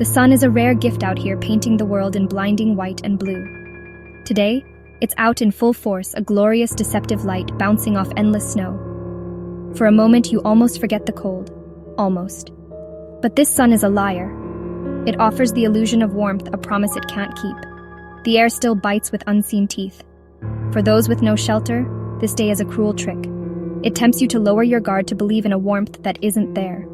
The sun is a rare gift out here, painting the world in blinding white and blue. Today, it's out in full force, a glorious, deceptive light bouncing off endless snow. For a moment, you almost forget the cold. Almost. But this sun is a liar. It offers the illusion of warmth, a promise it can't keep. The air still bites with unseen teeth. For those with no shelter, this day is a cruel trick. It tempts you to lower your guard, to believe in a warmth that isn't there.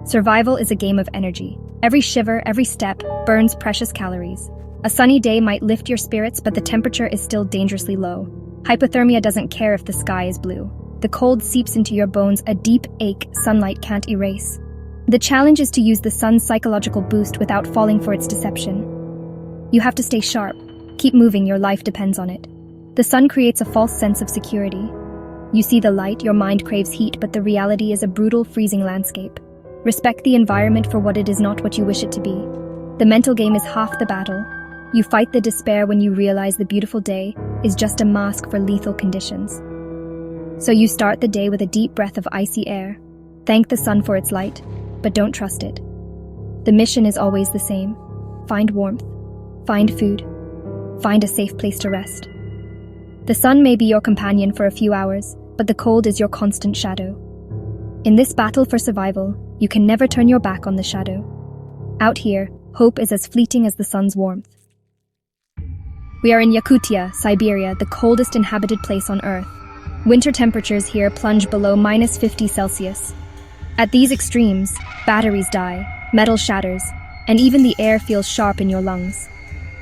Survival is a game of energy. Every shiver, every step, burns precious calories. A sunny day might lift your spirits, but the temperature is still dangerously low. Hypothermia doesn't care if the sky is blue. The cold seeps into your bones, a deep ache sunlight can't erase. The challenge is to use the sun's psychological boost without falling for its deception. You have to stay sharp. Keep moving, your life depends on it. The sun creates a false sense of security. You see the light, your mind craves heat, but the reality is a brutal, freezing landscape. Respect the environment for what it is, not what you wish it to be. The mental game is half the battle. You fight the despair when you realize the beautiful day is just a mask for lethal conditions. So you start the day with a deep breath of icy air. Thank the sun for its light, but don't trust it. The mission is always the same. Find warmth. Find food. Find a safe place to rest. The sun may be your companion for a few hours, but the cold is your constant shadow. In this battle for survival, you can never turn your back on the shadow. Out here, hope is as fleeting as the sun's warmth. We are in Yakutia, Siberia, the coldest inhabited place on Earth. Winter temperatures here plunge below -50 Celsius. At these extremes, batteries die, metal shatters, and even the air feels sharp in your lungs.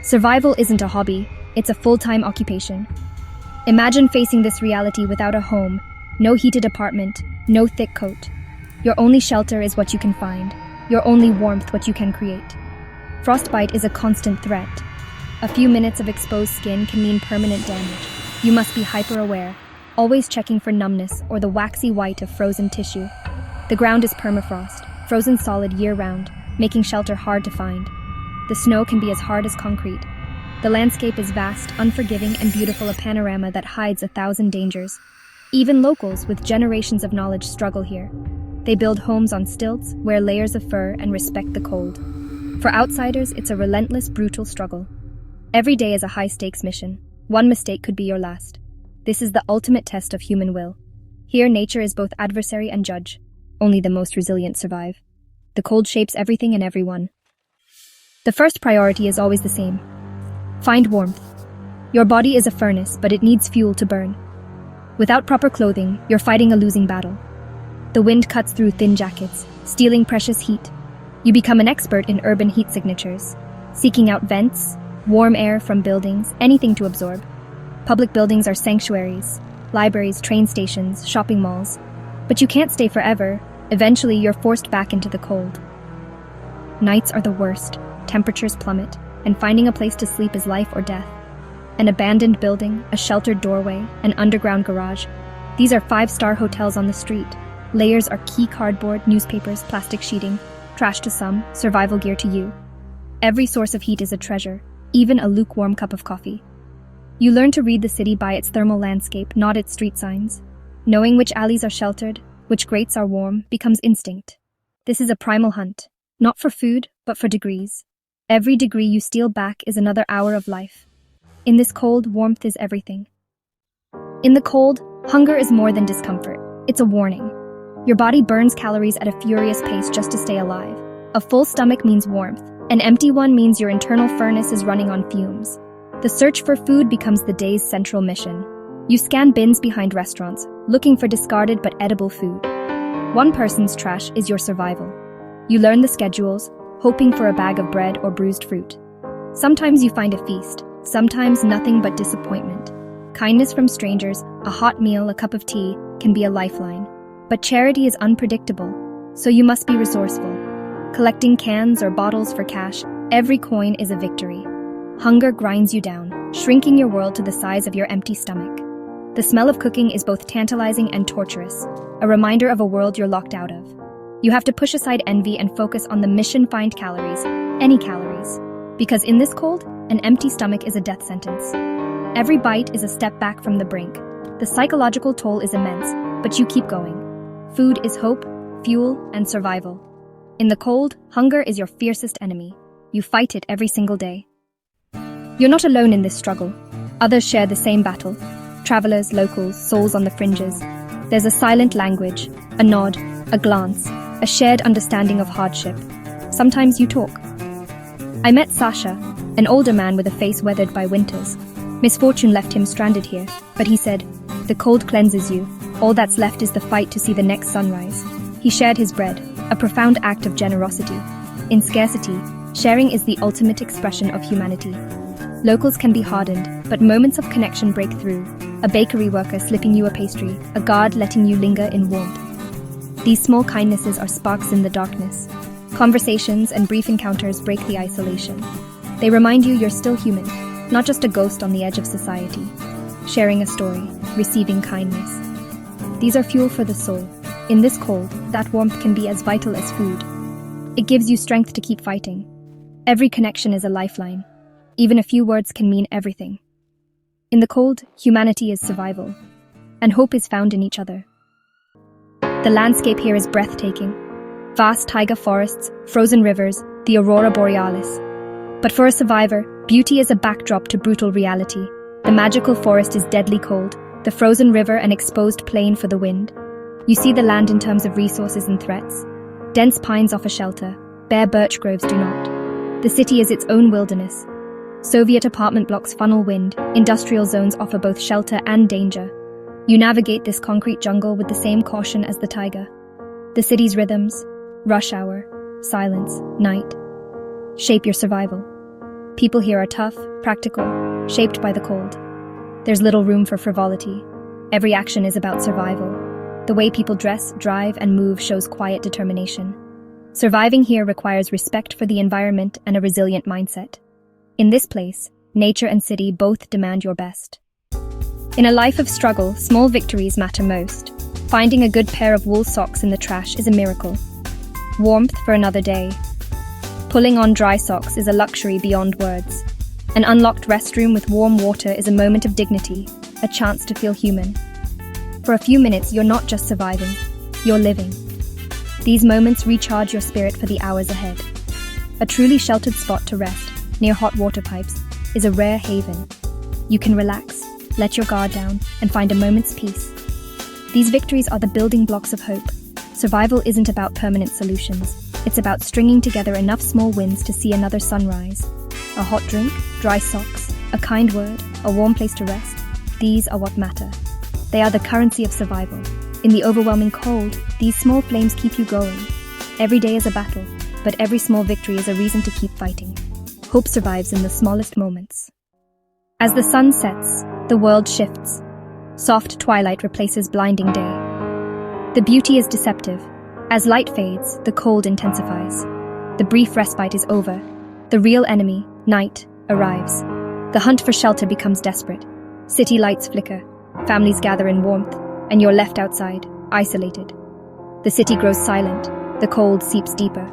Survival isn't a hobby, it's a full-time occupation. Imagine facing this reality without a home, no heated apartment, no thick coat. Your only shelter is what you can find, your only warmth what you can create. Frostbite is a constant threat. A few minutes of exposed skin can mean permanent damage. You must be hyper-aware, always checking for numbness or the waxy white of frozen tissue. The ground is permafrost, frozen solid year-round, making shelter hard to find. The snow can be as hard as concrete. The landscape is vast, unforgiving, and beautiful, a panorama that hides 1,000 dangers. Even locals with generations of knowledge struggle here. They build homes on stilts, wear layers of fur, and respect the cold. For outsiders, it's a relentless, brutal struggle. Every day is a high-stakes mission. One mistake could be your last. This is the ultimate test of human will. Here, nature is both adversary and judge. Only the most resilient survive. The cold shapes everything and everyone. The first priority is always the same. Find warmth. Your body is a furnace, but it needs fuel to burn. Without proper clothing, you're fighting a losing battle. The wind cuts through thin jackets, stealing precious heat. You become an expert in urban heat signatures, seeking out vents, warm air from buildings, anything to absorb. Public buildings are sanctuaries, libraries, train stations, shopping malls. But you can't stay forever. Eventually, you're forced back into the cold. Nights are the worst. Temperatures plummet, and finding a place to sleep is life or death. An abandoned building, a sheltered doorway, an underground garage. These are 5-star hotels on the street. Layers are key cardboard, newspapers, plastic sheeting. Trash to some, survival gear to you. Every source of heat is a treasure, even a lukewarm cup of coffee. You learn to read the city by its thermal landscape, not its street signs. Knowing which alleys are sheltered, which grates are warm, becomes instinct. This is a primal hunt, not for food, but for degrees. Every degree you steal back is another hour of life. In this cold, warmth is everything. In the cold, hunger is more than discomfort. It's a warning. Your body burns calories at a furious pace just to stay alive. A full stomach means warmth. An empty one means your internal furnace is running on fumes. The search for food becomes the day's central mission. You scan bins behind restaurants, looking for discarded but edible food. One person's trash is your survival. You learn the schedules, hoping for a bag of bread or bruised fruit. Sometimes you find a feast, sometimes nothing but disappointment. Kindness from strangers, a hot meal, a cup of tea, can be a lifeline. But charity is unpredictable, so you must be resourceful. Collecting cans or bottles for cash, every coin is a victory. Hunger grinds you down, shrinking your world to the size of your empty stomach. The smell of cooking is both tantalizing and torturous, a reminder of a world you're locked out of. You have to push aside envy and focus on the mission: find calories, any calories. Because in this cold, an empty stomach is a death sentence. Every bite is a step back from the brink. The psychological toll is immense, but you keep going. Food is hope, fuel, and survival. In the cold, hunger is your fiercest enemy. You fight it every single day. You're not alone in this struggle. Others share the same battle. Travelers, locals, souls on the fringes. There's a silent language, a nod, a glance, a shared understanding of hardship. Sometimes you talk. I met Sasha, an older man with a face weathered by winters. Misfortune left him stranded here, but he said, "The cold cleanses you. All that's left is the fight to see the next sunrise." He shared his bread, a profound act of generosity. In scarcity, sharing is the ultimate expression of humanity. Locals can be hardened, but moments of connection break through. A bakery worker slipping you a pastry, a guard letting you linger in warmth. These small kindnesses are sparks in the darkness. Conversations and brief encounters break the isolation. They remind you you're still human, not just a ghost on the edge of society. Sharing a story, receiving kindness. These are fuel for the soul. In this cold, that warmth can be as vital as food. It gives you strength to keep fighting. Every connection is a lifeline. Even a few words can mean everything. In the cold, humanity is survival, and hope is found in each other. The landscape here is breathtaking. Vast taiga forests, frozen rivers, the aurora borealis. But for a survivor, beauty is a backdrop to brutal reality. The magical forest is deadly cold, the frozen river an exposed plain for the wind. You see the land in terms of resources and threats. Dense pines offer shelter, bare birch groves do not. The city is its own wilderness. Soviet apartment blocks funnel wind, industrial zones offer both shelter and danger. You navigate this concrete jungle with the same caution as the taiga. The city's rhythms, rush hour, silence, night, shape your survival. People here are tough, practical, shaped by the cold. There's little room for frivolity. Every action is about survival. The way people dress, drive, and move shows quiet determination. Surviving here requires respect for the environment and a resilient mindset. In this place, nature and city both demand your best. In a life of struggle, small victories matter most. Finding a good pair of wool socks in the trash is a miracle. Warmth for another day. Pulling on dry socks is a luxury beyond words. An unlocked restroom with warm water is a moment of dignity, a chance to feel human. For a few minutes, you're not just surviving, you're living. These moments recharge your spirit for the hours ahead. A truly sheltered spot to rest, near hot water pipes, is a rare haven. You can relax, let your guard down, and find a moment's peace. These victories are the building blocks of hope. Survival isn't about permanent solutions. It's about stringing together enough small wins to see another sunrise. A hot drink, dry socks, a kind word, a warm place to rest. These are what matter. They are the currency of survival. In the overwhelming cold, these small flames keep you going. Every day is a battle, but every small victory is a reason to keep fighting. Hope survives in the smallest moments. As the sun sets, the world shifts. Soft twilight replaces blinding day. The beauty is deceptive. As light fades, the cold intensifies. The brief respite is over. The real enemy, night, arrives. The hunt for shelter becomes desperate. City lights flicker. Families gather in warmth, and you're left outside, isolated. The city grows silent. The cold seeps deeper.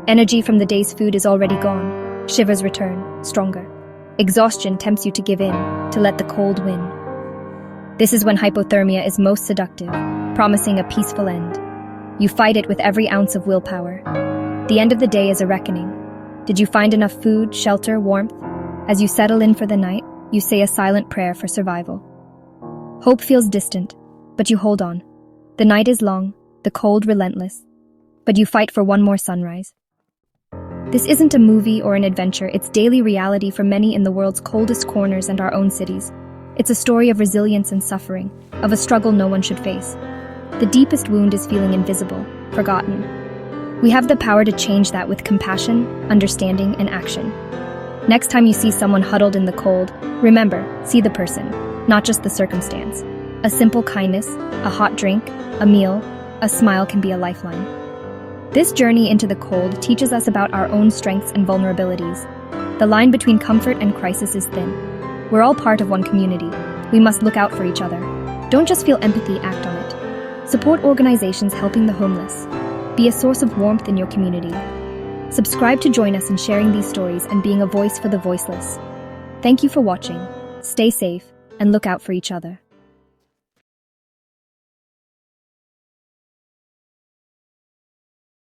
Energy from the day's food is already gone. Shivers return, stronger. Exhaustion tempts you to give in, to let the cold win. This is when hypothermia is most seductive, promising a peaceful end. You fight it with every ounce of willpower. The end of the day is a reckoning. Did you find enough food, shelter, warmth? As you settle in for the night, you say a silent prayer for survival. Hope feels distant, but you hold on. The night is long, the cold relentless, but you fight for one more sunrise. This isn't a movie or an adventure, it's daily reality for many in the world's coldest corners and our own cities. It's a story of resilience and suffering, of a struggle no one should face. The deepest wound is feeling invisible, forgotten. We have the power to change that with compassion, understanding, and action. Next time you see someone huddled in the cold, remember, see the person, not just the circumstance. A simple kindness, a hot drink, a meal, a smile can be a lifeline. This journey into the cold teaches us about our own strengths and vulnerabilities. The line between comfort and crisis is thin. We're all part of one community. We must look out for each other. Don't just feel empathy, act on it. Support organizations helping the homeless. Be a source of warmth in your community. Subscribe to join us in sharing these stories and being a voice for the voiceless. Thank you for watching. Stay safe and look out for each other.